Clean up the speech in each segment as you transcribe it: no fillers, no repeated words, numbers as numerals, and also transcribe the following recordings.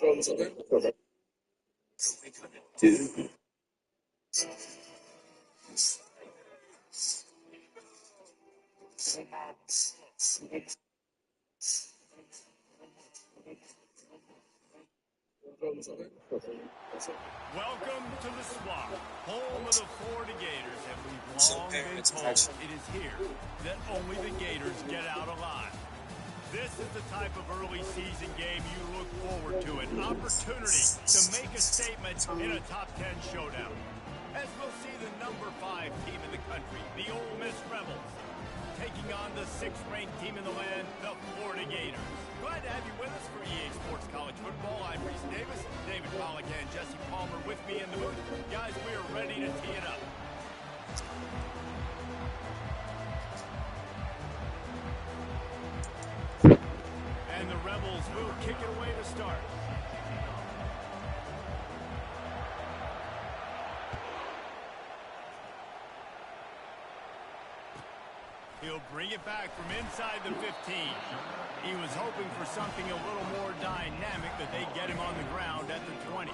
Okay. Dude. Welcome to the Swamp, home of the Florida Gators, and we've long been told it is here that only the Gators get out alive. This is the type of early season game you look forward to, an opportunity to make a statement in a top 10 showdown. As we'll see the number 5 team in the country, the Ole Miss Rebels, taking on the 6th-ranked team in the land, the Florida Gators. Glad to have you with us for EA Sports College Football. I'm Reese Davis, David Pollack and Jesse Palmer with me in the booth. Guys, we are ready to tee it up. And the Rebels will kick it away to start. He'll bring it back from inside the 15. He was hoping for something a little more dynamic, that they get him on the ground at the 20.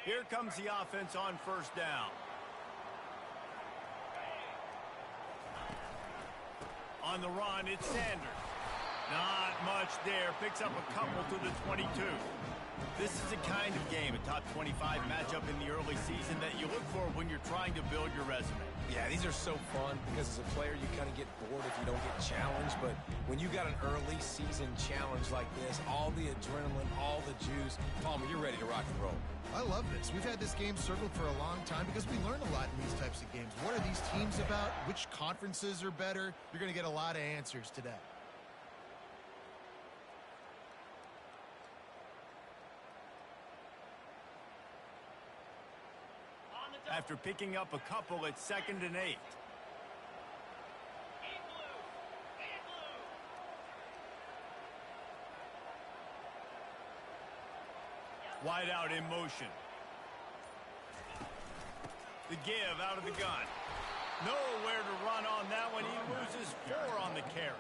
Here comes the offense on first down. On the run, it's Sanders. Not much there. Picks up a couple to the 22. This is a kind of game, a top 25 matchup in the early season that you look for when you're trying to build your resume. Yeah, these are so fun because as a player, you kind of get bored if you don't get challenged. But when you got an early season challenge like this, all the adrenaline, all the juice, Palmer, you're ready to rock and roll. I love this. We've had this game circled for a long time because we learn a lot in these types of games. What are these teams about? Which conferences are better? You're going to get a lot of answers today. After picking up a couple, it's 2nd and 8. Wide out in motion. The give out of the gun. Nowhere to run on that one. He loses 4 on the carry.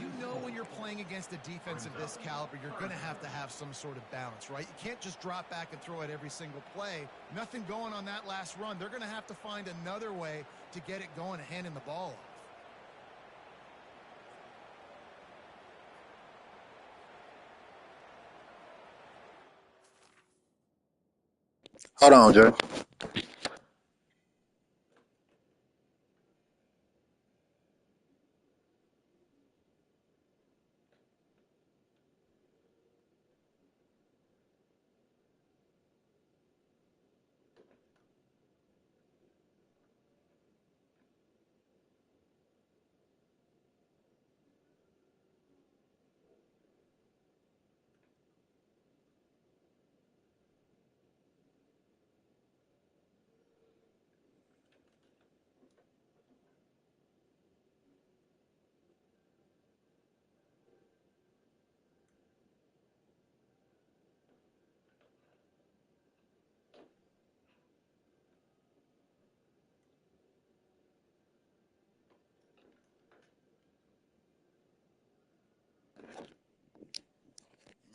You know when you're playing against a defense of this caliber, you're going to have some sort of balance, right? You can't just drop back and throw it every single play. Nothing going on that last run. They're going to have to find another way to get it going and handing the ball off. Hold on, Joe.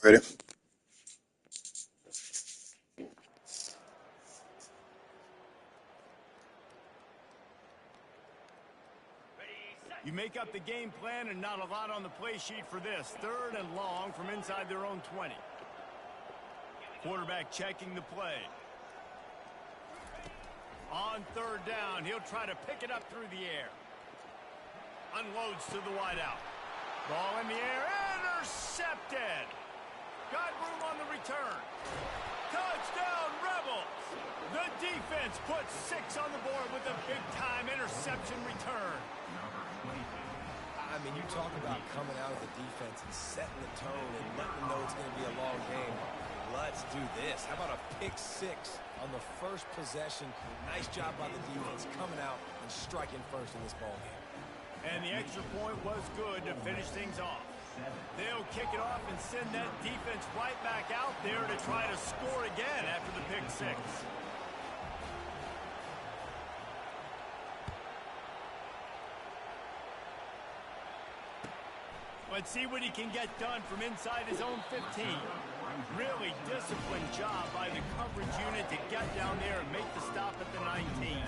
Ready? You make up the game plan and not a lot on the play sheet for this. 3rd and long from inside their own 20. Quarterback checking the play. On 3rd down, he'll try to pick it up through the air. Unloads to the wideout. Ball in the air, intercepted. Got room on the return. Touchdown, Rebels. The defense puts 6 on the board with a big-time interception return. I mean, you talk about coming out of the defense and setting the tone and letting them know it's going to be a long game. let's do this. How about a pick six on the first possession? Nice job by the defense coming out and striking first in this ballgame. And the extra point was good to finish things off. They'll kick it off and send that defense right back out there to try to score again after the pick six. Let's see what he can get done from inside his own 15. Really disciplined job by the coverage unit to get down there and make the stop at the 19.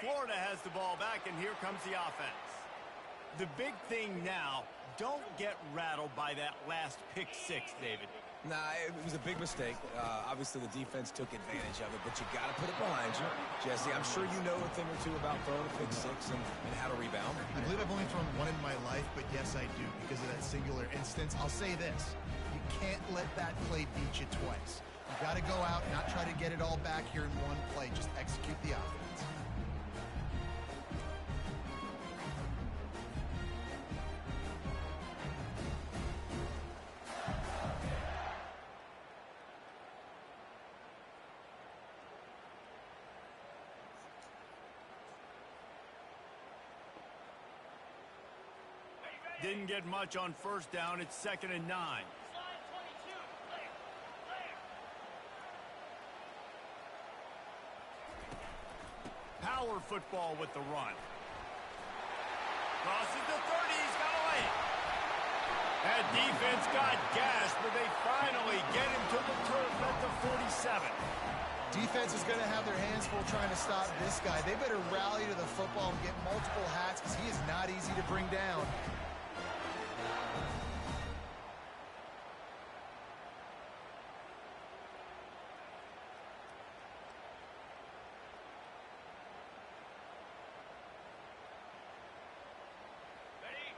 Florida has the ball back, and here comes the offense. The big thing now, don't get rattled by that last pick six, David. Nah, it was a big mistake. Obviously, the defense took advantage of it, but you got to put it behind you. Jesse, I'm sure you know a thing or two about throwing a pick six and how to rebound. I believe I've only thrown one in my life, but yes, I do because of that singular instance. I'll say this. You can't let that play beat you twice. You got to go out and not try to get it all back here in one play. Just execute the offense. Didn't get much on first down. It's 2nd and 9. Power football with the run. Crosses the 30. He's got away. That defense got gashed, but they finally get him to the turf at the 47. Defense is going to have their hands full trying to stop this guy. They better rally to the football and get multiple hats because he is not easy to bring down.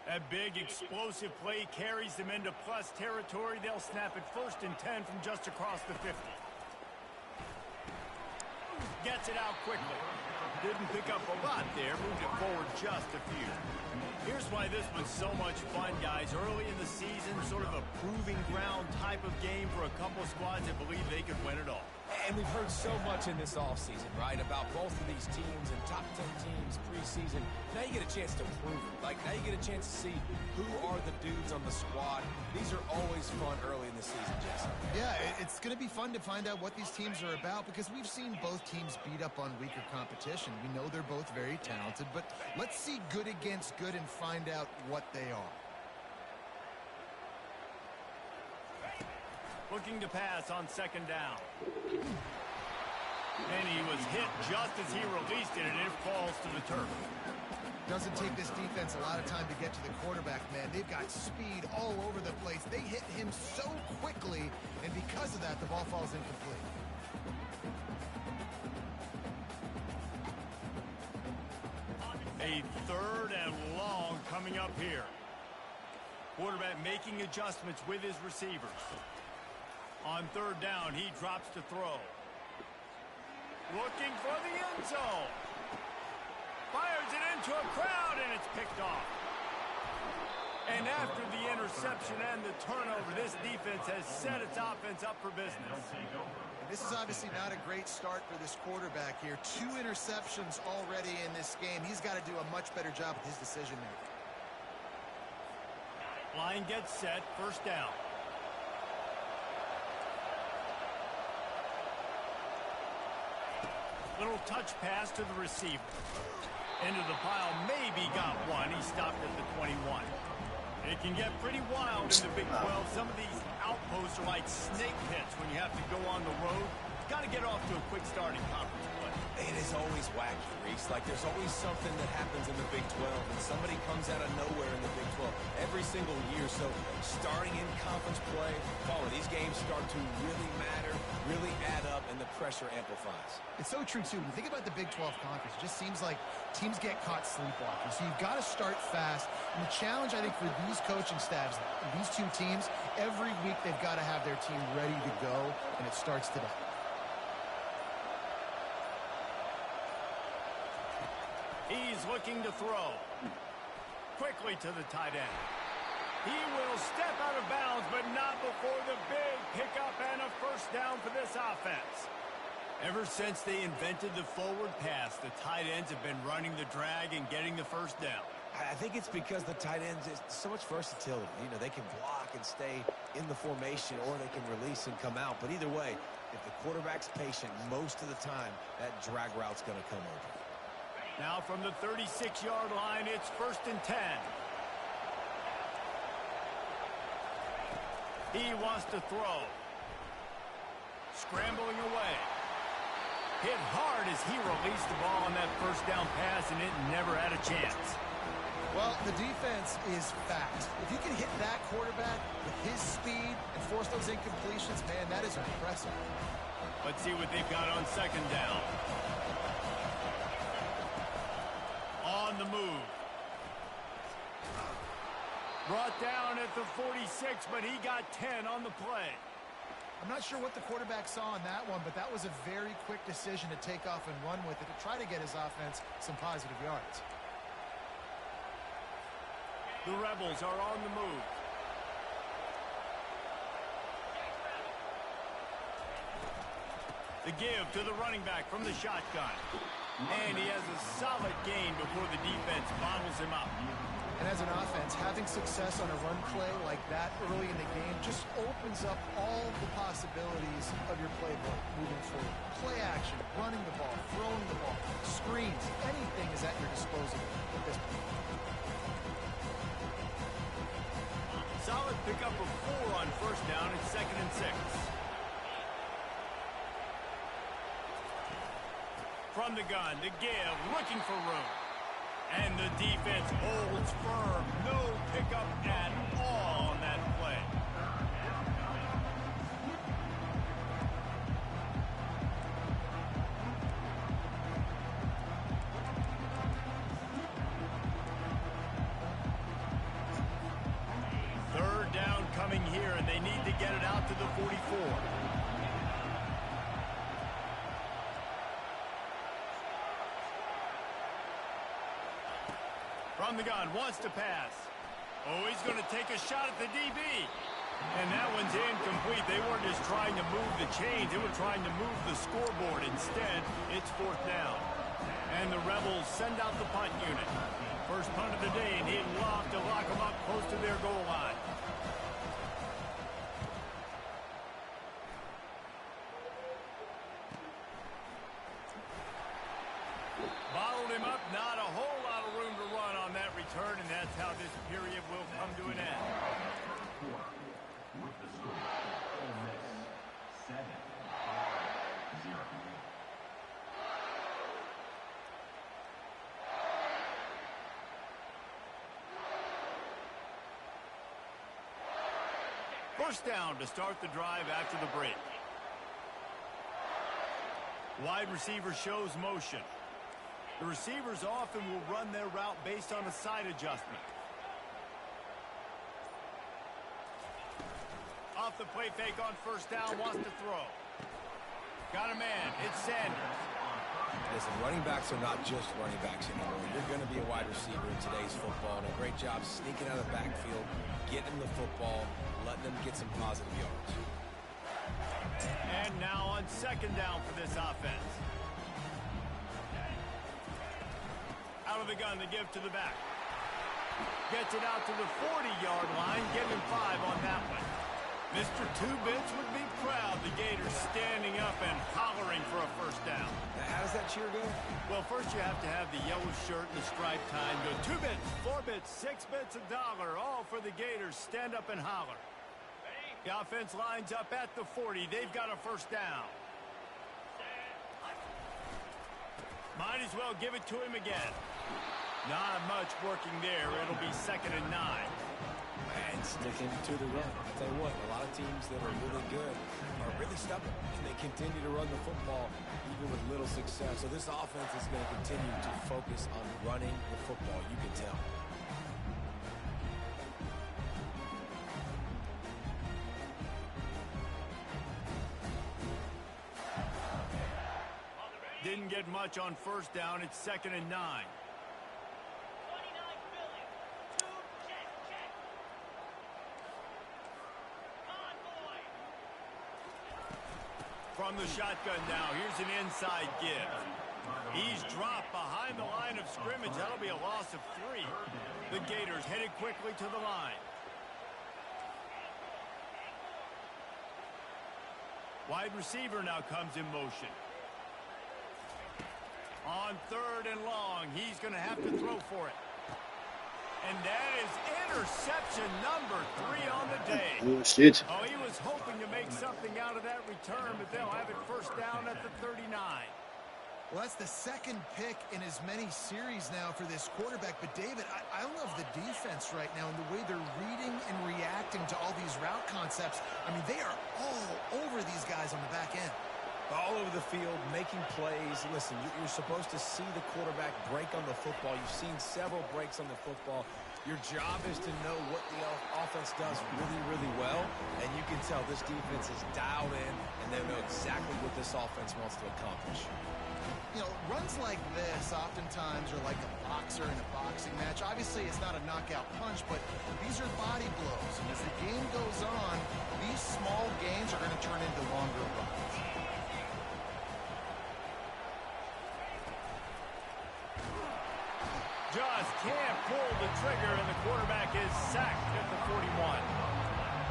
That big explosive play carries them into plus territory. They'll snap it 1st and 10 from just across the 50. Gets it out quickly. Didn't pick up a lot there. Moved it forward just a few. Here's why this was so much fun, guys. Early in the season, sort of a proving ground type of game for a couple of squads that believe they could win it all. And we've heard so much in this offseason, right, about both of these teams and top 10 teams preseason. Now you get a chance to prove it. Like, now you get a chance to see who are the dudes on the squad. These are always fun early in the season, Jesse. Yeah, it's going to be fun to find out what these teams are about because we've seen both teams beat up on weaker competition. We know they're both very talented, but let's see good against good and find out what they are. Looking to pass on 2nd down. And he was hit just as he released it, and it falls to the turf. Doesn't take this defense a lot of time to get to the quarterback, man. They've got speed all over the place. They hit him so quickly, and because of that, the ball falls incomplete. A 3rd and long coming up here. Quarterback making adjustments with his receivers. On 3rd down, he drops to throw. Looking for the end zone. Fires it into a crowd, and it's picked off. And after the interception and the turnover, this defense has set its offense up for business. And this is obviously not a great start for this quarterback here. 2 interceptions already in this game. He's got to do a much better job with his decision-making. Line gets set, 1st down. Little touch pass to the receiver. Into the pile, maybe got one. He stopped at the 21. It can get pretty wild in the Big 12. Some of these outposts are like snake pits when you have to go on the road. Got to get off to a quick start in conference play. It is always wacky, Reese. Like, there's always something that happens in the Big 12, and somebody comes out of nowhere in the Big 12 every single year. So, starting in conference play, these games start to really matter, really add up, and the pressure amplifies. It's so true, too. When you think about the Big 12 Conference, it just seems like teams get caught sleepwalking. So you've got to start fast. And the challenge, I think, for these coaching staffs, these two teams, every week they've got to have their team ready to go, and it starts today. He's looking to throw. Quickly to the tight end. He will step out of bounds, but not before the big pickup and a first down for this offense. Ever since they invented the forward pass, the tight ends have been running the drag and getting the first down. I think it's because the tight ends is so much versatility. You know, they can block and stay in the formation, or they can release and come out. But either way, if the quarterback's patient most of the time, that drag route's going to come over. Now from the 36-yard line, it's 1st and 10. He wants to throw. Scrambling away. Hit hard as he released the ball on that first down pass, and it never had a chance. Well, the defense is fast. If you can hit that quarterback with his speed and force those incompletions, man, that is impressive. Let's see what they've got on 2nd down. On the move. Brought down at the 46, but he got 10 on the play. I'm not sure what the quarterback saw on that one, but that was a very quick decision to take off and run with it to try to get his offense some positive yards. The Rebels are on the move. The give to the running back from the shotgun. And he has a solid gain before the defense bottles him up. And as an offense, having success on a run play like that early in the game just opens up all the possibilities of your playbook moving forward. Play action, running the ball, throwing the ball, screens, anything is at your disposal at this point. Solid pickup of 4 on 1st down and 2nd and 6. From the gun, the give, looking for room. And the defense holds firm. No pickup at all on that play. Third down coming here, and they need to get it out to the 44. From the gun, wants to pass. Oh, he's going to take a shot at the DB. And that one's incomplete. They weren't just trying to move the chains. They were trying to move the scoreboard. Instead, it's 4th down. And the Rebels send out the punt unit. First punt of the day, and he'd love to lock them up close to their goal line. Bottled him up, not a whole lot of room to run on that return, and that's how this period will come to an end. With the score, Ole Miss 7-0. First down to start the drive after the break. Wide receiver shows motion. The receivers often will run their route based on a side adjustment. Off the play fake on first down, wants to throw. Got a man, it's Sanders. Listen, running backs are not just running backs anymore. You're going to be a wide receiver in today's football, and a great job sneaking out of the backfield, getting the football, letting them get some positive yards. And now on 2nd down for this offense. Out of the gun, the give to the back. Gets it out to the 40-yard line, giving 5 on that one. Mr. Two-Bits would be proud. The Gators standing up and hollering for a first down. Now, how does that cheer go? Well, first you have to have the yellow shirt and the striped tie and go 2 bits, 4 bits, 6 bits, $1, all for the Gators. Stand up and holler. The offense lines up at the 40. They've got a first down. Might as well give it to him again. Not much working there. It'll be 2nd and 9. And sticking to the run. I'll tell you what, a lot of teams that are really good are really stubborn, and they and continue to run the football even with little success. So this offense is going to continue to focus on running the football. You can tell. Didn't get much on first down. It's 2nd and 9. From the shotgun now, here's an inside give. He's dropped behind the line of scrimmage. That'll be a loss of 3. The Gators headed quickly to the line. Wide receiver now comes in motion. On 3rd and long, he's going to have to throw for it. And that is interception number 3 on the day. Oh, shit. Oh, he was hoping to make something out of that return, but they'll have it first down at the 39. Well, that's the 2nd pick in as many series now for this quarterback. But, David, I love the defense right now and the way they're reading and reacting to all these route concepts. I mean, they are all over these guys on the back end. All over the field, making plays. Listen, you're supposed to see the quarterback break on the football. You've seen several breaks on the football. Your job is to know what the offense does really, really well. And you can tell this defense is dialed in, and they know exactly what this offense wants to accomplish. You know, runs like this oftentimes are like a boxer in a boxing match. Obviously, it's not a knockout punch, but these are body blows. And as the game goes on, these small gains are going to turn into longer runs. Just can't pull the trigger, and the quarterback is sacked at the 41.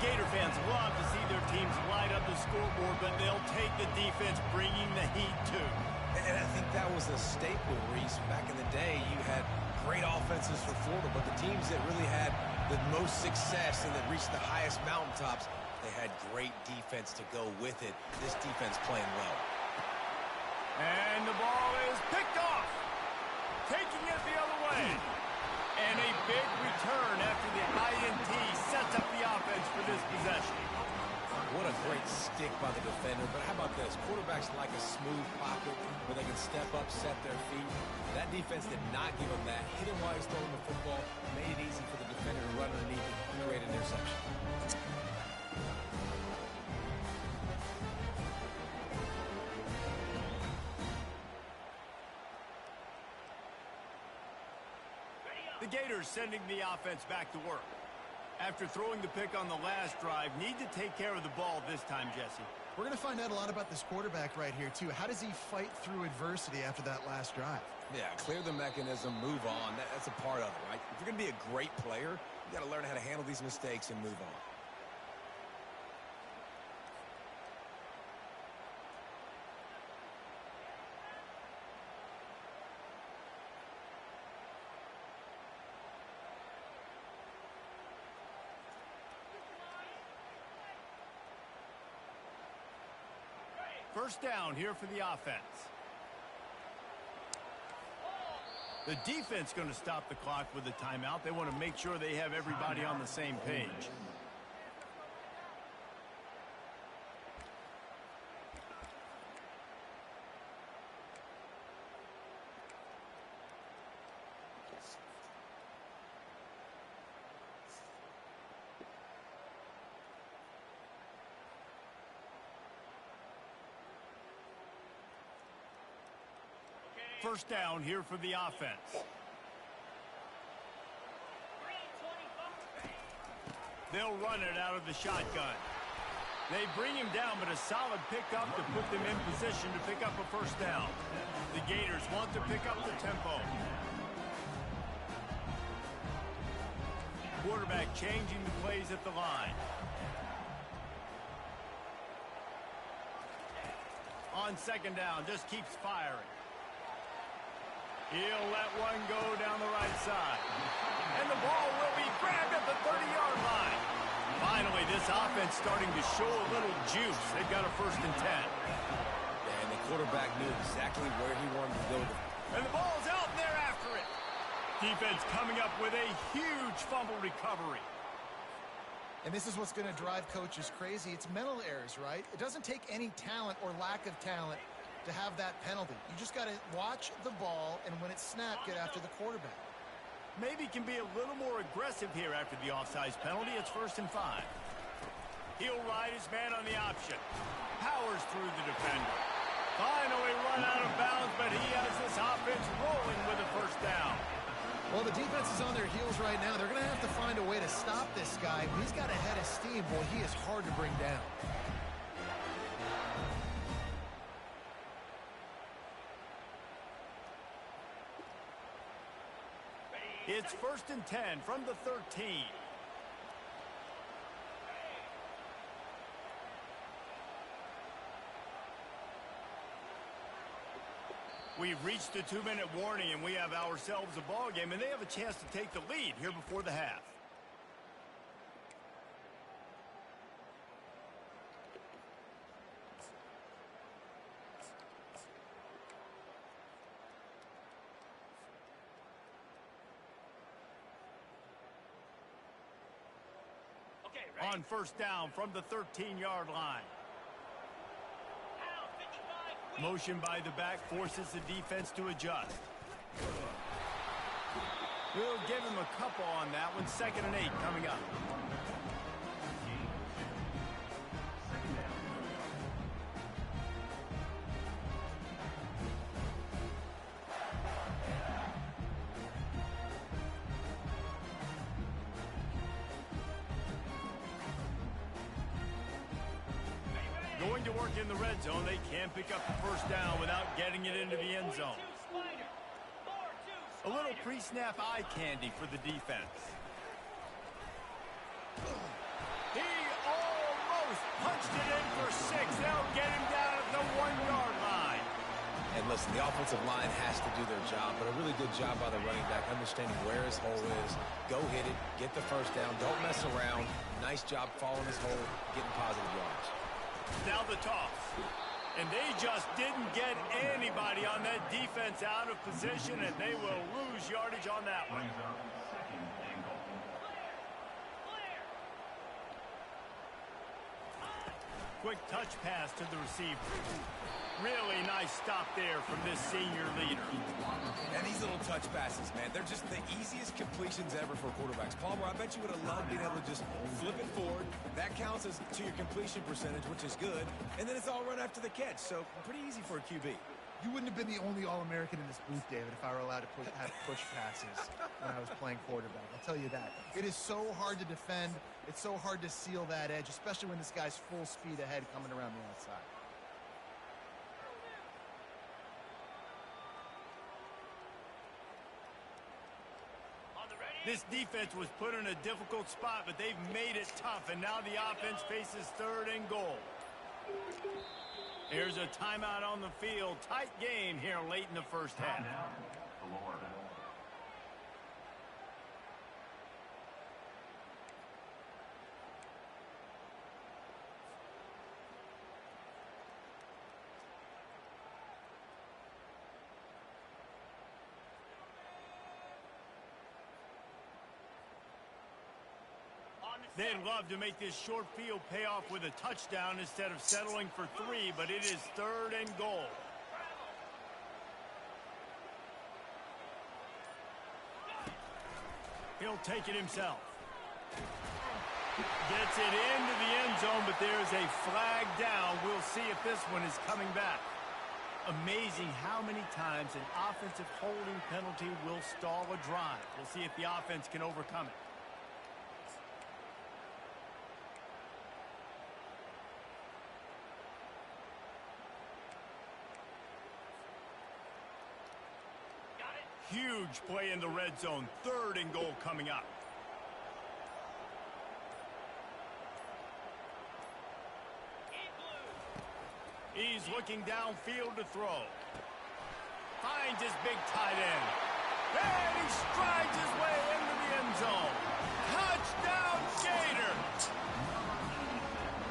Gator fans love to see their teams light up the scoreboard, but they'll take the defense bringing the heat too. And I think that was a staple, Reese. Back in the day, you had great offenses for Florida, but the teams that really had the most success and that reached the highest mountaintops, they had great defense to go with it. This defense playing well. And the ball is picked off. Taking it the other way. And a big return after the INT sets up the offense for this possession. What a great stick by the defender. But how about this? Quarterbacks like a smooth pocket where they can step up, set their feet. That defense did not give him that. Hit him while he's throwing the football. Made it easy for the defender to run underneath and create an interception. The Gators sending the offense back to work. After throwing the pick on the last drive, need to take care of the ball this time, Jesse. We're going to find out a lot about this quarterback right here, too. How does he fight through adversity after that last drive? Yeah, clear the mechanism, move on. That's a part of it, right? If you're going to be a great player, you got to learn how to handle these mistakes and move on. First down here for the offense. The defense going to stop the clock with a timeout. They want to make sure they have everybody on the same page. First down here for the offense. They'll run it out of the shotgun. They bring him down, but a solid pickup to put them in position to pick up a first down. The Gators want to pick up the tempo. Quarterback changing the plays at the line. On second down, just keeps firing. He'll let one go down the right side. And the ball will be grabbed at the 30-yard line. Finally, this offense starting to show a little juice. They've got a 1st and 10. Yeah, and the quarterback knew exactly where he wanted to go. And the ball's out, and they're after it. Defense coming up with a huge fumble recovery. And this is what's going to drive coaches crazy. It's mental errors, right? It doesn't take any talent or lack of talent to have that penalty. You just got to watch the ball, and when it's snapped, get after the quarterback. Maybe can be a little more aggressive here after the offsides penalty. It's 1st and 5. He'll ride his man on the option. Powers through the defender. Finally run out of bounds, but he has this offense rolling with a 1st down. Well, the defense is on their heels right now. They're going to have to find a way to stop this guy. He's got a head of steam. Boy, he is hard to bring down. It's 1st and 10 from the 13. We've reached the 2-minute warning, and we have ourselves a ball game, and they have a chance to take the lead here before the half. On 1st down from the 13-yard line. Motion by the back forces the defense to adjust. We'll give him a couple on that one. 2nd and 8 coming up. Going to work in the red zone. They can't pick up the 1st down without getting it into the end zone. A little pre-snap eye candy for the defense. He almost punched it in for 6. They'll get him down at the 1-yard line. And listen, the offensive line has to do their job, but a really good job by the running back, understanding where his hole is. Go hit it, get the 1st down, don't mess around. Nice job following his hole, getting positive yards. Now the toss. And they just didn't get anybody on that defense out of position, and they will lose yardage on that one. Quick touch pass to the receiver. Really nice stop there from this senior leader. And these little touch passes, man, they're just the easiest completions ever for quarterbacks. Palmer, I bet you would have loved being able to just flip it forward. That counts as to your completion percentage, which is good. And then it's all run after the catch, so pretty easy for a QB. You wouldn't have been the only All-American in this booth, David, if I were allowed to have push passes when I was playing quarterback. I'll tell you that. It is so hard to defend. It's so hard to seal that edge, especially when this guy's full speed ahead coming around the outside. This defense was put in a difficult spot, but they've made it tough, and now the offense faces 3rd and goal. Here's a timeout on the field. Tight game here late in the 1st half. They'd love to make this short field pay off with a touchdown instead of settling for 3, but it is 3rd and goal. He'll take it himself. Gets it into the end zone, but there's a flag down. We'll see if this one is coming back. Amazing how many times an offensive holding penalty will stall a drive. We'll see if the offense can overcome it. Huge play in the red zone. 3rd and goal coming up. He's looking downfield to throw. Finds his big tight end. And he strides his way into the end zone. Touchdown, Gators!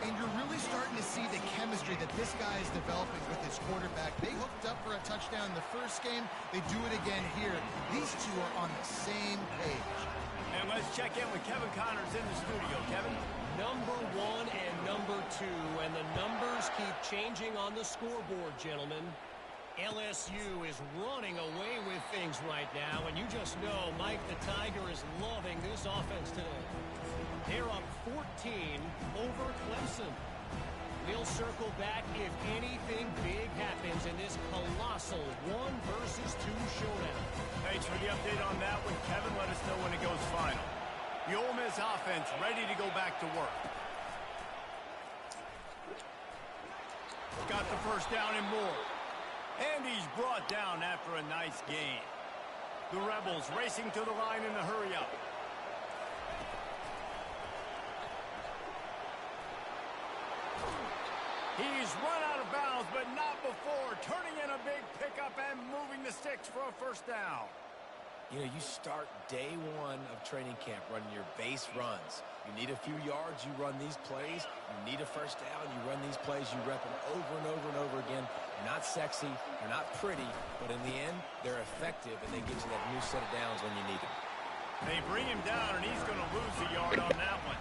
And you're really starting to see the chemistry that this guy is developing with his quarterback. They hooked up for a touchdown in the first game. They do it again here. These two are on the same page. And let's check in with Kevin Connors in the studio. Kevin? Number 1 and number 2, and the numbers keep changing on the scoreboard, gentlemen. LSU is running away with things right now, and you just know Mike the Tiger is loving this offense today. They're up 14 over Clemson. We'll circle back if anything big happens in this colossal 1 versus 2 showdown. Thanks for the update on that one, Kevin. Let us know when it goes final. The Ole Miss offense ready to go back to work. Got the first down and more. And he's brought down after a nice gain. The Rebels racing to the line in a hurry-up. He's run out of bounds, but not before. Turning in a big pickup and moving the sticks for a first down. You know, you start day 1 of training camp running your base runs. You need a few yards, you run these plays. You need a first down, you run these plays. You rep them over and over and over again. They're not sexy, they're not pretty, but in the end, they're effective, and they get you that new set of downs when you need them. They bring him down, and he's going to lose a yard on that one.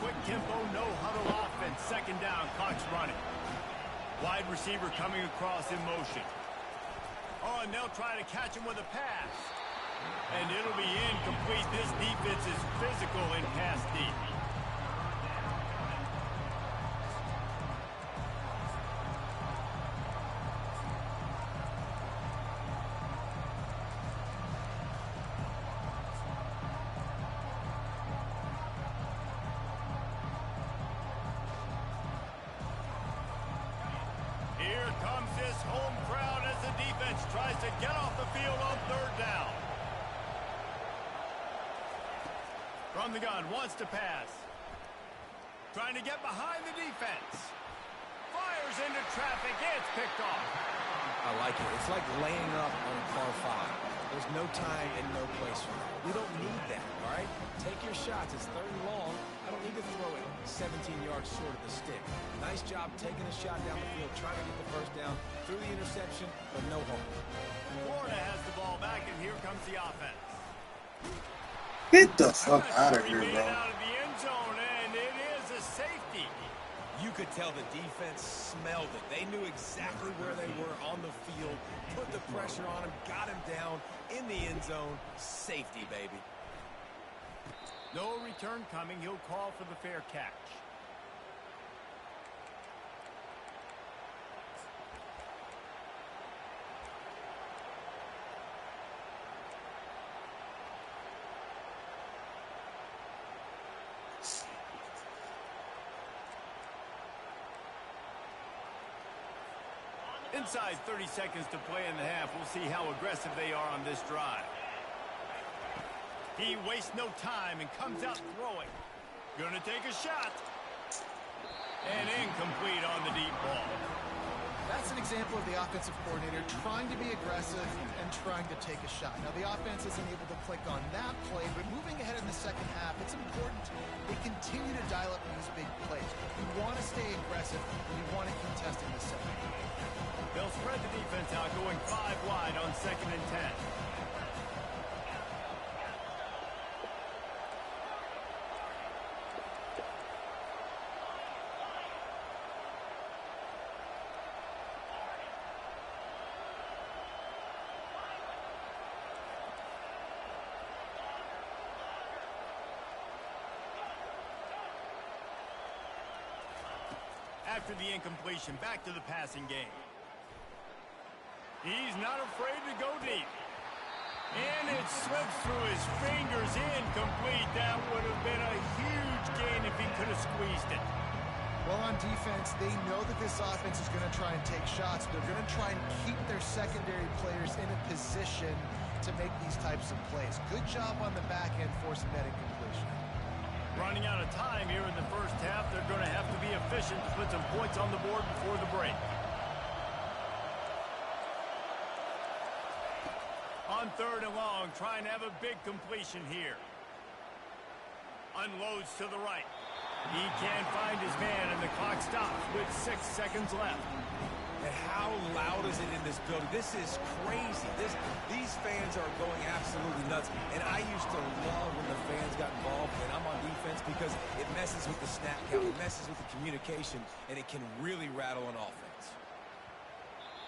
Quick tempo, no huddle offense. Second down, clock's running. Wide receiver coming across in motion. Oh, and they'll try to catch him with a pass. And it'll be incomplete. This defense is physical in pass deep. Here comes this home crowd as the defense tries to get off the field on third down. From the gun, wants to pass. Trying to get behind the defense. Fires into traffic. It's picked off. I like it. It's like laying up on a par 5. There's no time and no place for that. We don't need that, all right? Take your shots. It's third and long. I don't need to throw it 17 yards short of the stick. Nice job taking a shot down the field, trying to get the first down, through the interception, but no harm. Florida has the ball back, and here comes the offense. Get the fuck out of here, Made it bro. out of the end zone, and it is a safety. You could tell the defense smelled it. They knew exactly where they were on the field, put the pressure on him, got him down in the end zone. Safety, baby. No return coming. He'll call for the fair catch. Inside 30 seconds to play in the half. We'll see how aggressive they are on this drive. He wastes no time and comes out throwing. Gonna take a shot. And incomplete on the deep ball. That's an example of the offensive coordinator trying to be aggressive and trying to take a shot. Now, the offense isn't able to click on that play, but moving ahead in the second half, it's important they continue to dial up these big plays. You want to stay aggressive, and you want to keep testing the second. They'll spread the defense out, going 5 wide on 2nd and 10. After the incompletion, back to the passing game. He's not afraid to go deep. And it slips through his fingers, incomplete. That would have been a huge gain if he could have squeezed it. Well, on defense, they know that this offense is going to try and take shots. They're going to try and keep their secondary players in a position to make these types of plays. Good job on the back end forcing that incompletion. Running out of time here in the first half. They're going to have to be efficient to put some points on the board before the break. On 3rd and long, trying to have a big completion here. Unloads to the right. He can't find his man, and the clock stops with 6 seconds left. And how loud is it in this building. This is crazy. These fans are going absolutely nuts. And I used to love when the fans got involved when I'm on defense because it messes with the snap count, it messes with the communication, and it can really rattle an offense.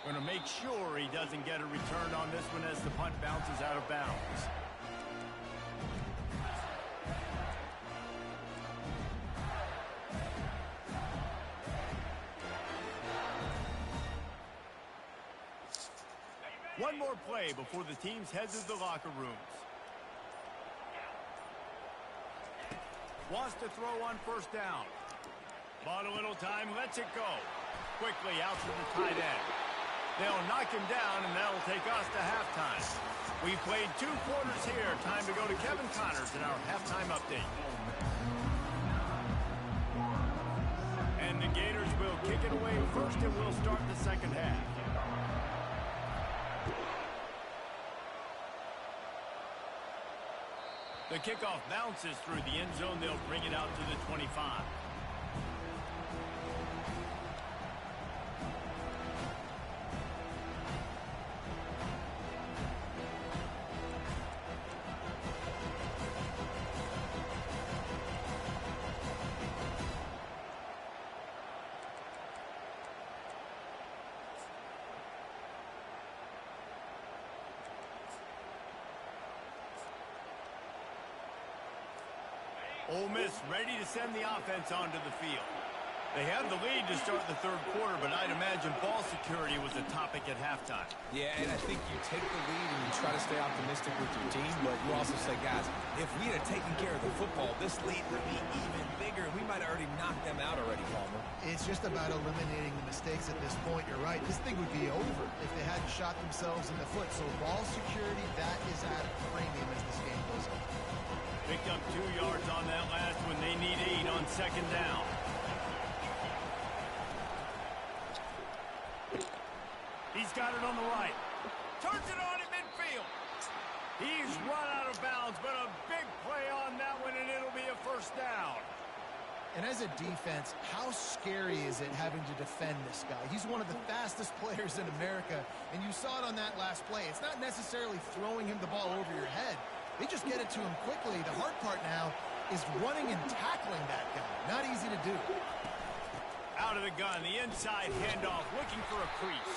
Going to make sure he doesn't get a return on this one as the punt bounces out of bounds. One more play before the teams head to the locker rooms. Wants to throw on first down. Bought a little time, lets it go. Quickly out to the tight end. They'll knock him down, and that'll take us to halftime. We played 2 quarters here. Time to go to Kevin Connors in our halftime update. And the Gators will kick it away first, and we'll start the second half. The kickoff bounces through the end zone. They'll bring it out to the 25. Ole Miss ready to send the offense onto the field. They had the lead to start the third quarter, but I'd imagine ball security was a topic at halftime. Yeah, and I think you take the lead and you try to stay optimistic with your team, but you also say, guys, if we had taken care of the football, this lead would be even bigger. We might have already knocked them out already, Palmer. It's just about eliminating the mistakes at this point. You're right. This thing would be over if they hadn't shot themselves in the foot. So ball security, that is at a premium as this game goes on. Picked up 2 yards on that last one. They need 8 on second down. He's got it on the right. Turns it on at midfield. He's run out of bounds, but a big play on that one, and it'll be a first down. And as a defense, how scary is it having to defend this guy? He's one of the fastest players in America, and you saw it on that last play. It's not necessarily throwing him the ball over your head. They just get it to him quickly. The hard part now is running and tackling that guy. Not easy to do. Out of the gun, the inside handoff, looking for a crease.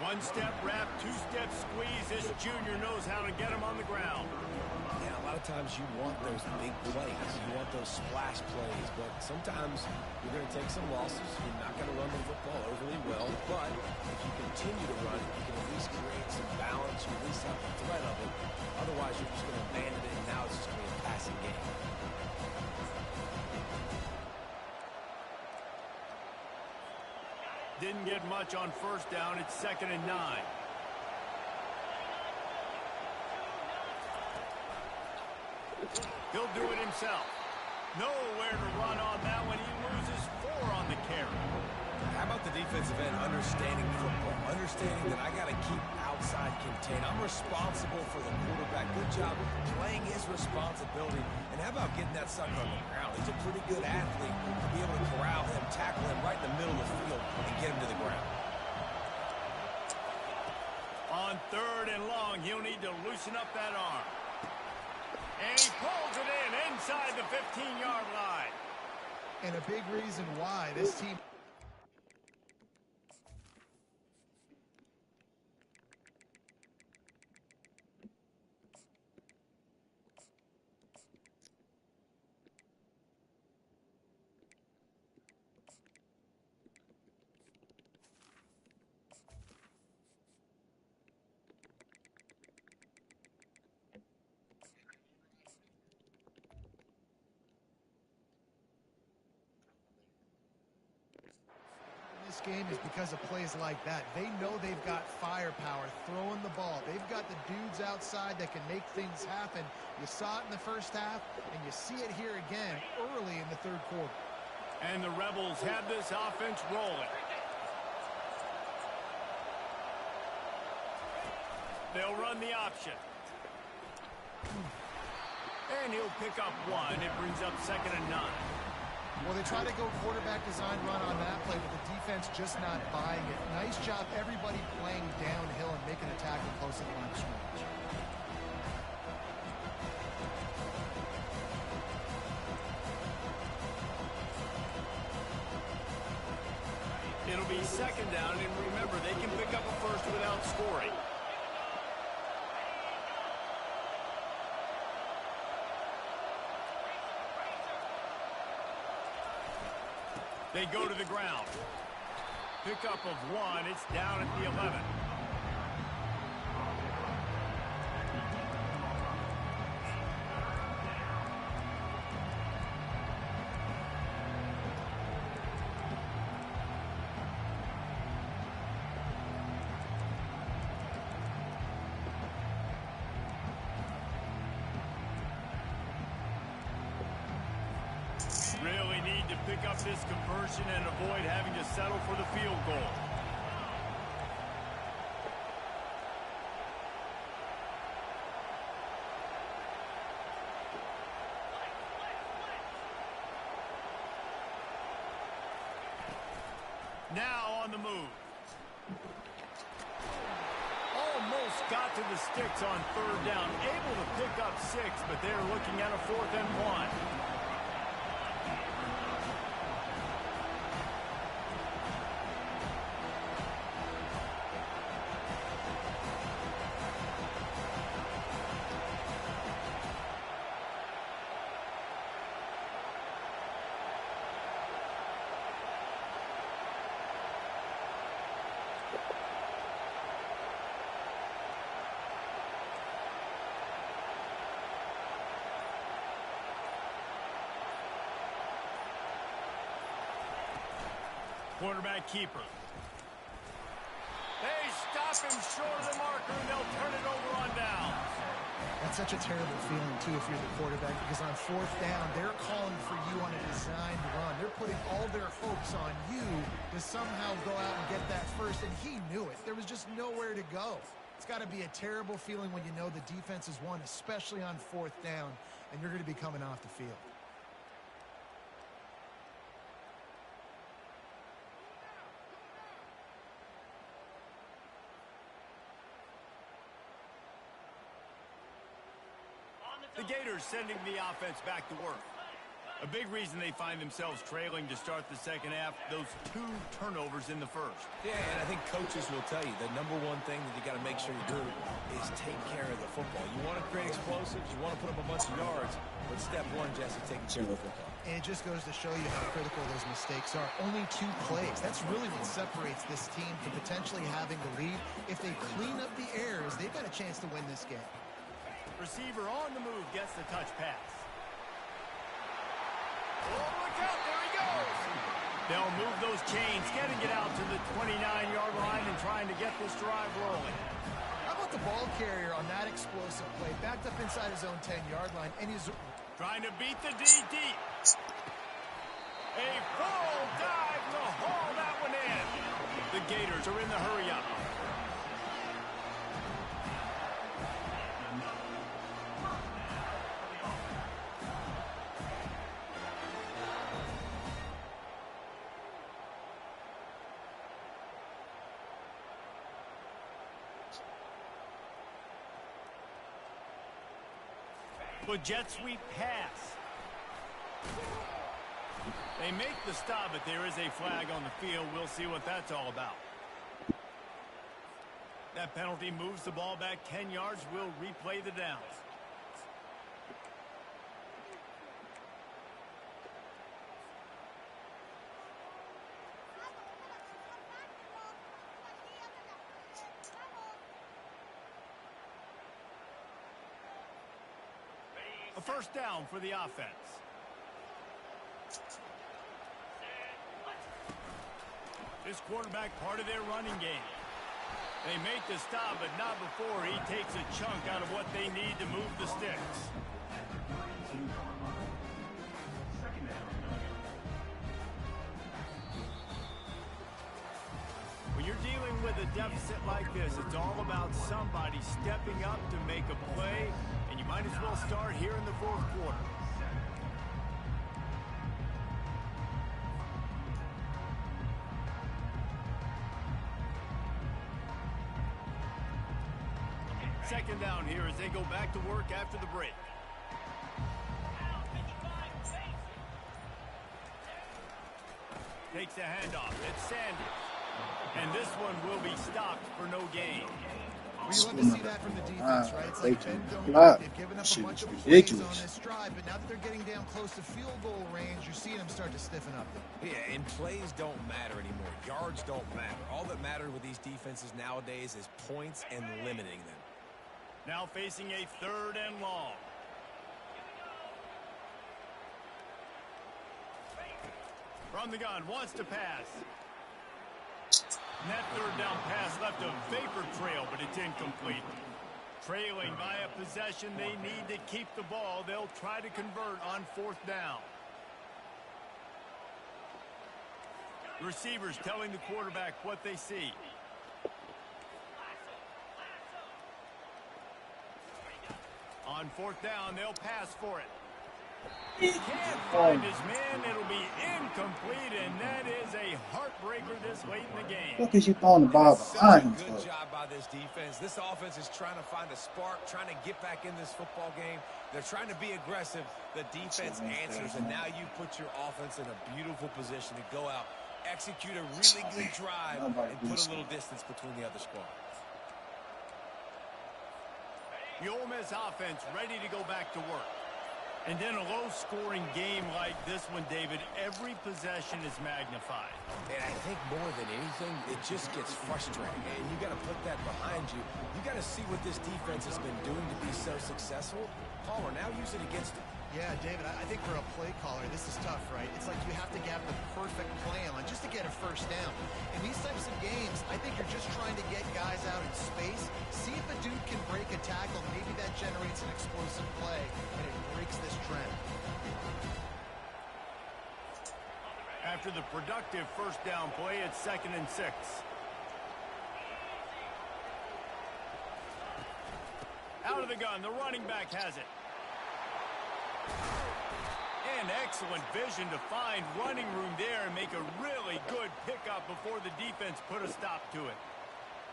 1-step wrap, 2-step squeeze. This junior knows how to get him on the ground. Yeah, a lot of times you want those big plays. You want those splash plays, but sometimes you're going to take some losses. You're not going to run the football overly well, but if you continue to run, you can at least create some balance. You at least have the threat of it. Otherwise, you're just going to abandon it, and now it's just going to be a passing game. Didn't get much on first down. It's 2nd and 9. He'll do it himself. Nowhere to run on that one. He loses 4 on the carry. How about the defensive end understanding football, understanding that I got to keep outside contain. I'm responsible for the quarterback. Good job playing his responsibility. And how about getting that sucker on the ground? He's a pretty good athlete to be able to corral him, tackle him right in the middle of the field, and get him to the ground. On 3rd and long, he'll need to loosen up that arm. And he pulls it in inside the 15-yard line. And a big reason why this team... This game is because of plays like that. They know they've got firepower throwing the ball. They've got the dudes outside that can make things happen. You saw it in the first half, and you see it here again early in the third quarter. And the Rebels have this offense rolling. They'll run the option. And he'll pick up 1. It brings up 2nd and 9. Well, they try to go quarterback design run on that play, but the defense just not buying it. Nice job, everybody playing downhill and making a tackle close to the line of scrimmage. It'll be second down, and remember, they can pick up a first without scoring. They go to the ground. Pickup of 1. It's down at the 11. Really need to pick up this conversion and avoid having to settle for the field goal. Now on the move. Almost got to the sticks on third down. Able to pick up 6, but they're looking at a 4th and 1. Quarterback keeper. They stop him short of the marker, and they'll turn it over on down. That's such a terrible feeling, too, if you're the quarterback, because on 4th down, they're calling for you on a designed run. They're putting all their hopes on you to somehow go out and get that first, and he knew it. There was just nowhere to go. It's got to be a terrible feeling when you know the defense has won, especially on 4th down, and you're going to be coming off the field. The Gators sending the offense back to work. A big reason they find themselves trailing to start the second half, those 2 turnovers in the first. Yeah, and I think coaches will tell you the number one thing that you got to make sure you do is take care of the football. You want to create explosives, you want to put up a bunch of yards, but step 1, Jesse, taking care of the football. And it just goes to show you how critical those mistakes are. Only 2 plays. That's really what separates this team from potentially having the lead. If they clean up the errors, they've got a chance to win this game. Receiver on the move gets the touch pass. Oh, look out, there he goes. They'll move those chains, getting it out to the 29-yard line and trying to get this drive rolling. How about the ball carrier on that explosive play? Backed up inside his own 10-yard line, and he's trying to beat the D deep. A full dive to haul that one in. The Gators are in the hurry-up. With jet sweep pass. They make the stop, but there is a flag on the field. We'll see what that's all about. That penalty moves the ball back 10 yards. We'll replay the downs. A first down for the offense. This quarterback part of their running game. They make the stop, but not before he takes a chunk out of what they need to move the sticks. When you're dealing with a deficit like this, it's all about somebody stepping up to make a play, and you might as well start here in the fourth quarter. Second down here as they go back to work after the break. Takes a handoff. It's Sanders. And this one will be stopped for no gain. Well, you love to see that from the defense, right? It's like bend, don't block. break. They've given up a Shit bunch is of plays ridiculous. on this drive, but now that they're getting down close to field goal range, you're seeing them start to stiffen up. Yeah, and plays don't matter anymore. Yards don't matter. All that matters with these defenses nowadays is points and limiting them. Now facing a 3rd and long. From the gun, wants to pass. And that 3rd down pass left a vapor trail, but it's incomplete. Trailing by a possession, they need to keep the ball. They'll try to convert on 4th down. Receivers telling the quarterback what they see. On 4th down, they'll pass for it. Can't find his man. It'll be incomplete, and that is a heartbreaker this late in the game. What is you throwing the ball Such behind a him good for? job by this defense. This offense is trying to find a spark, trying to get back in this football game. They're trying to be aggressive. The defense answers, and now you put your offense in a beautiful position to go out, execute a really good drive, and put a little distance between the other squad. The Ole Miss offense ready to go back to work. And in a low-scoring game like this one, David, every possession is magnified. And I think more than anything, it just gets frustrating. And you got to put that behind you. You got to see what this defense has been doing to be so successful. Palmer, now use it against them. Yeah, David, I think for a play caller, this is tough, right? It's like you have to have the perfect plan on just to get a 1st down. In these types of games, I think you're just trying to get guys out in space, see if a dude can break a tackle. Maybe that generates an explosive play, and it breaks this trend. After the productive 1st down play, it's 2nd and 6. Out of the gun, the running back has it. And excellent vision to find running room there and make a really good pickup before the defense put a stop to it.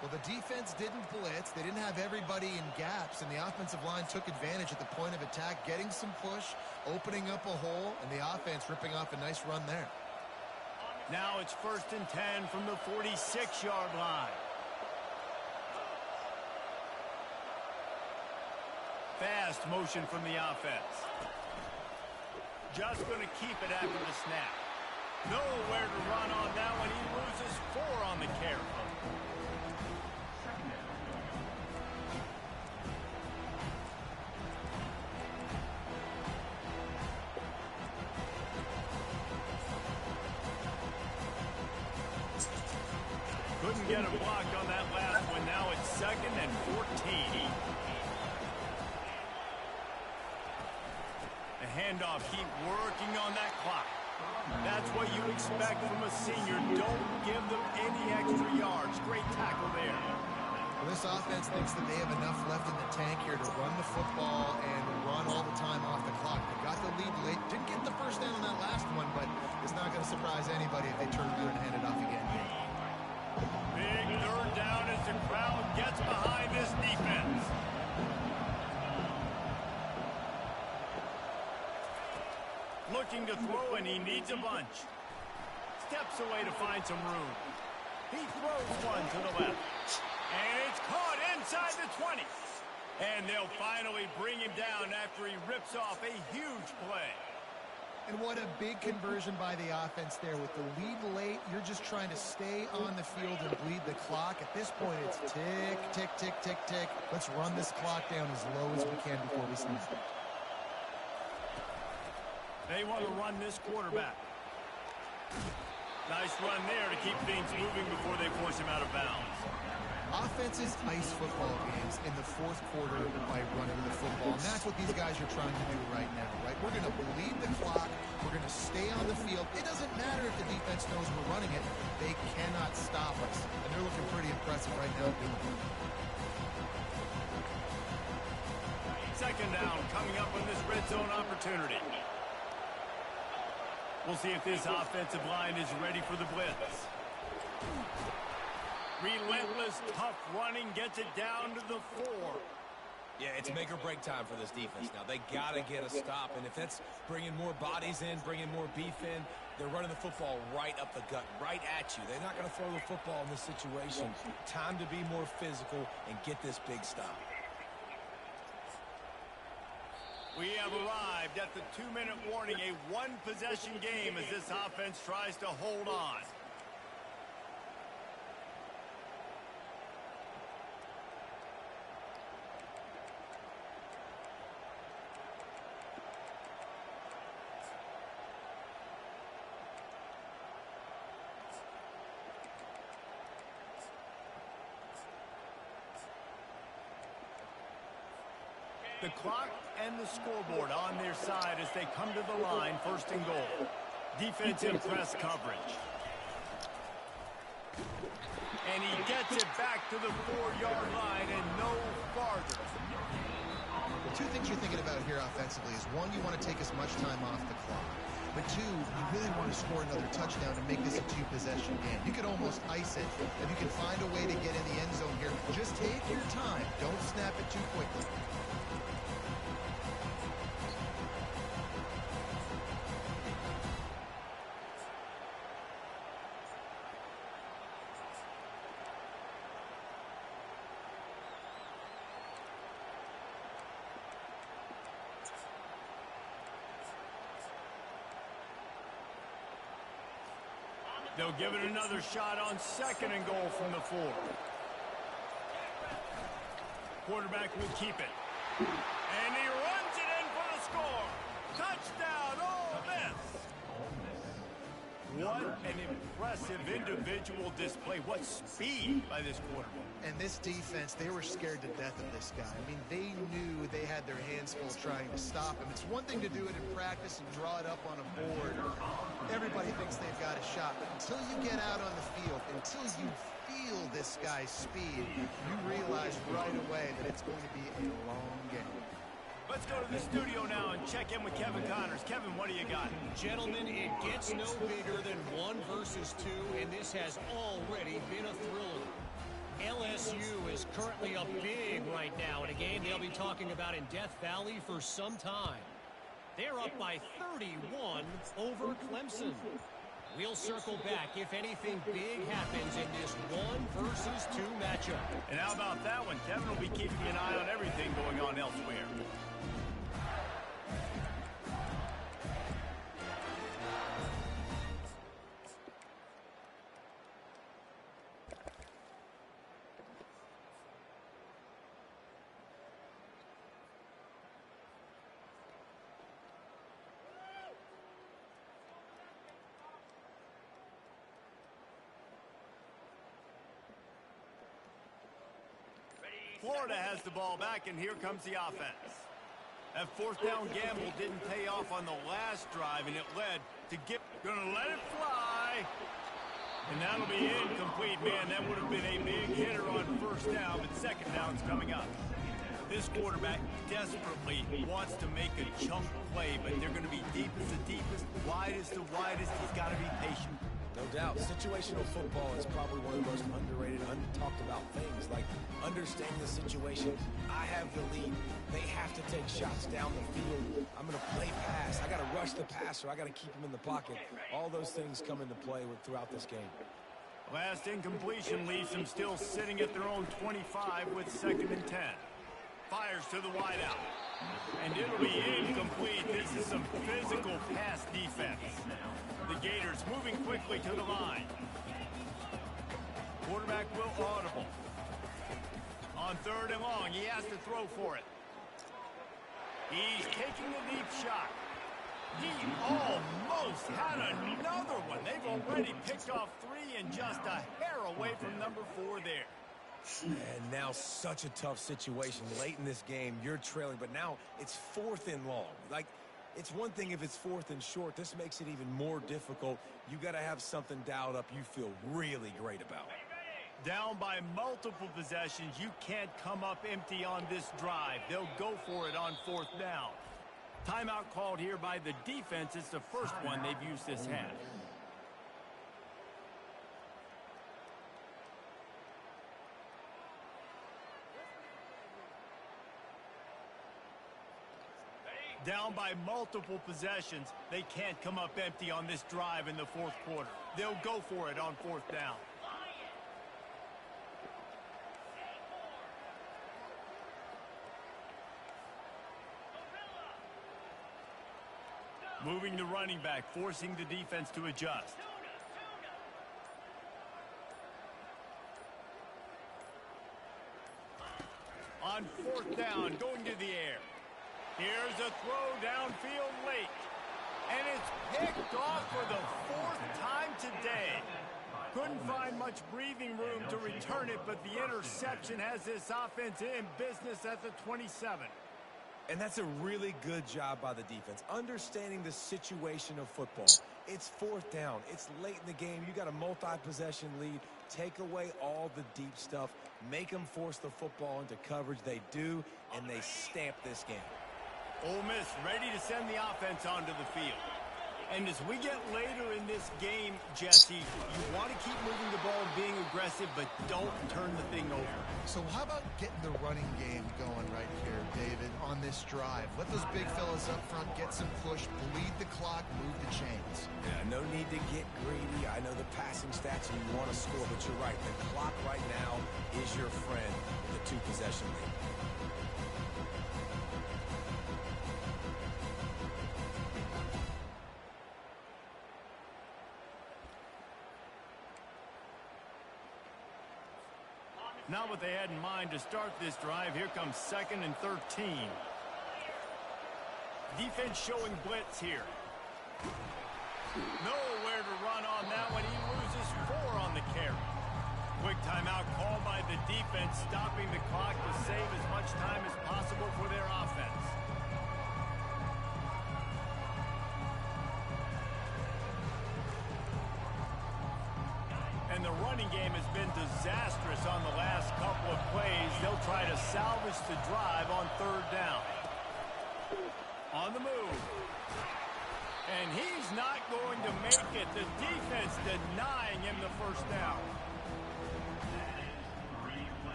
Well, the defense didn't blitz. They didn't have everybody in gaps, and the offensive line took advantage at the point of attack, getting some push, opening up a hole, and the offense ripping off a nice run there. Now it's 1st and 10 from the 46-yard line. Fast motion from the offense. Just going to keep it after the snap. Nowhere to run on that one. He loses 4 on the carry. Couldn't get a block on that last one. Now it's 2nd and 14. The handoff, keep working on that clock. That's what you expect from a senior. Don't give them any extra yards. Great tackle there. Well, this offense thinks that they have enough left in the tank here to run the football and run all the time off the clock. They got the lead late. Didn't get the 1st down on that last one, but it's not going to surprise anybody if they turn around and hand it off again. Big 3rd down as the crowd gets behind this defense. Looking to throw, and he needs a bunch. Steps away to find some room. He throws one to the left. And it's caught inside the 20. And they'll finally bring him down after he rips off a huge play. And what a big conversion by the offense there. With the lead late, you're just trying to stay on the field and bleed the clock. At this point, it's tick, tick, tick, tick, tick. Let's run this clock down as low as we can before we snap. They want to run this quarterback. Nice run there to keep things moving before they force him out of bounds. Offenses ice football games in the 4th quarter by running the football. And that's what these guys are trying to do right now, right? We're going to bleed the clock. We're going to stay on the field. It doesn't matter if the defense knows we're running it. They cannot stop us. And they're looking pretty impressive right now doing it. 2nd down coming up on this red zone opportunity. We'll see if this offensive line is ready for the blitz. Relentless, tough running gets it down to the 4. Yeah, it's make or break time for this defense now. They got to get a stop, and if that's bringing more bodies in, bringing more beef in, they're running the football right up the gut, right at you. They're not going to throw the football in this situation. Time to be more physical and get this big stop. We have arrived at the 2-minute warning, a one-possession game as this offense tries to hold on. The clock and the scoreboard on their side as they come to the line, first and goal. Defensive press coverage. And he gets it back to the 4-yard line and no farther. Two things you're thinking about here offensively is, one, you want to take as much time off the clock. But two, you really want to score another touchdown and make this a two-possession game. You could almost ice it if you can find a way to get in the end zone here. Just take your time. Don't snap it too quickly. They'll give it another shot on second and goal from the 4. Quarterback will keep it. And he runs it in for the score. Touchdown, Ole Miss. What an impressive individual display. What speed by this quarterback. And this defense, they were scared to death of this guy. I mean, they knew they had their hands full trying to stop him. It's one thing to do it in practice and draw it up on a board. Everybody thinks they've got a shot, but until you get out on the field, until you feel this guy's speed, you realize right away that it's going to be a long game. Let's go to the studio now and check in with Kevin Connors. Kevin, what do you got? Gentlemen, it gets no bigger than 1 versus 2, and this has already been a thriller. LSU is currently up big right now in a game they'll be talking about in Death Valley for some time. They're up by 31 over Clemson. We'll circle back if anything big happens in this 1 versus 2 matchup. And how about that one? Kevin will be keeping an eye on everything going on elsewhere. Florida has the ball back, and here comes the offense. That fourth down gamble didn't pay off on the last drive, and it led to gonna let it fly. And that'll be incomplete, man. That would have been a big hitter on first down, but second down's coming up. This quarterback desperately wants to make a chunk play, but they're going to be deep as the deepest, wide as the widest. He's got to be patient. No doubt. Situational football is probably one of the most underrated, untalked about things. Like understanding the situation. I have the lead. They have to take shots down the field. I'm going to play pass. I got to rush the passer. I got to keep him in the pocket. All those things come into play throughout this game. Last incompletion leaves them still sitting at their own 25 with 2nd and 10. Fires to the wideout. And it'll be incomplete. This is some physical pass defense. The Gators moving quickly to the line. Quarterback will audible. On 3rd and long, he has to throw for it. He's taking a deep shot. He almost had another one. They've already picked off 3 and just a hair away from number 4 there. And now such a tough situation. Late in this game, you're trailing, but now it's 4th and long. Like, it's one thing if it's 4th and short. This makes it even more difficult. You got to have something dialed up you feel really great about. Down by multiple possessions, you can't come up empty on this drive. They'll go for it on 4th down. Timeout called here by the defense. It's the first one they've used this half. Down by multiple possessions, they can't come up empty on this drive in the fourth quarter. They'll go for it on fourth down. Moving the running back, forcing the defense to adjust. On fourth down, going to the air. Here's a throw downfield late. And it's picked off for the fourth time today. Couldn't find much breathing room to return it, but the interception has this offense in business at the 27. And that's a really good job by the defense, understanding the situation of football. It's fourth down. It's late in the game. You got a multi-possession lead. Take away all the deep stuff. Make them force the football into coverage. They do, and they stamp this game. Ole Miss ready to send the offense onto the field. And as we get later in this game, Jesse, you want to keep moving the ball and being aggressive, but don't turn the thing over. So how about getting the running game going right here, David, on this drive? Let those big fellas up front get some push, bleed the clock, move the chains. Yeah, no need to get greedy. I know the passing stats and you want to score, but you're right. The clock right now is your friend with a two-possession lead. Not what they had in mind to start this drive. Here comes 2nd and 13. Defense showing blitz here. Nowhere to run on that one. He loses 4 on the carry. Quick timeout called by the defense, stopping the clock to save as much time as possible for their offense. And the running game has been disastrous on the last couple of plays. They'll try to salvage the drive on third down. On the move. And he's not going to make it. The defense denying him the first down.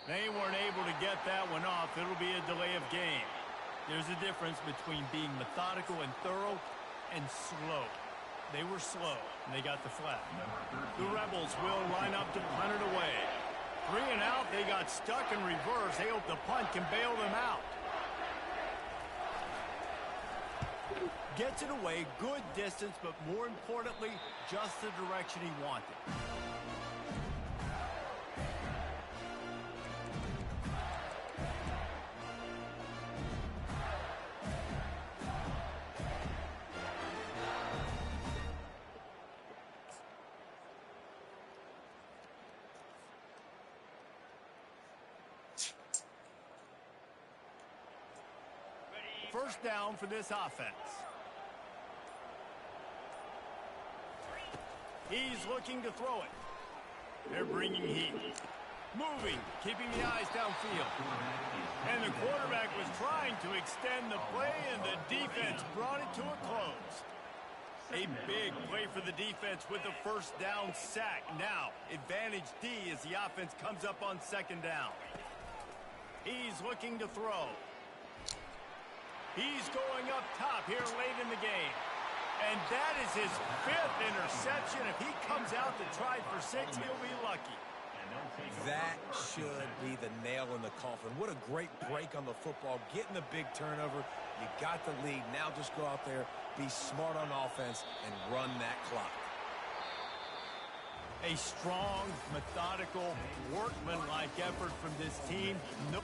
They weren't able to get that one off. It'll be a delay of game. There's a difference between being methodical and thorough and slow. They were slow, and they got the flag. The Rebels will line up to punt it away. 3 and out, they got stuck in reverse. They hope the punt can bail them out. Gets it away, good distance, but more importantly, just the direction he wanted. First down for this offense. He's looking to throw it. They're bringing heat. Moving, keeping the eyes downfield. And the quarterback was trying to extend the play, and the defense brought it to a close. A big play for the defense with the first down sack. Now, advantage D as the offense comes up on second down. He's looking to throw. He's going up top here late in the game. And that is his 5th interception. If he comes out to try for 6, he'll be lucky. That should be the nail in the coffin. What a great break on the football. Getting the big turnover. You got the lead. Now just go out there, be smart on offense, and run that clock. A strong, methodical, workmanlike effort from this team. Nope.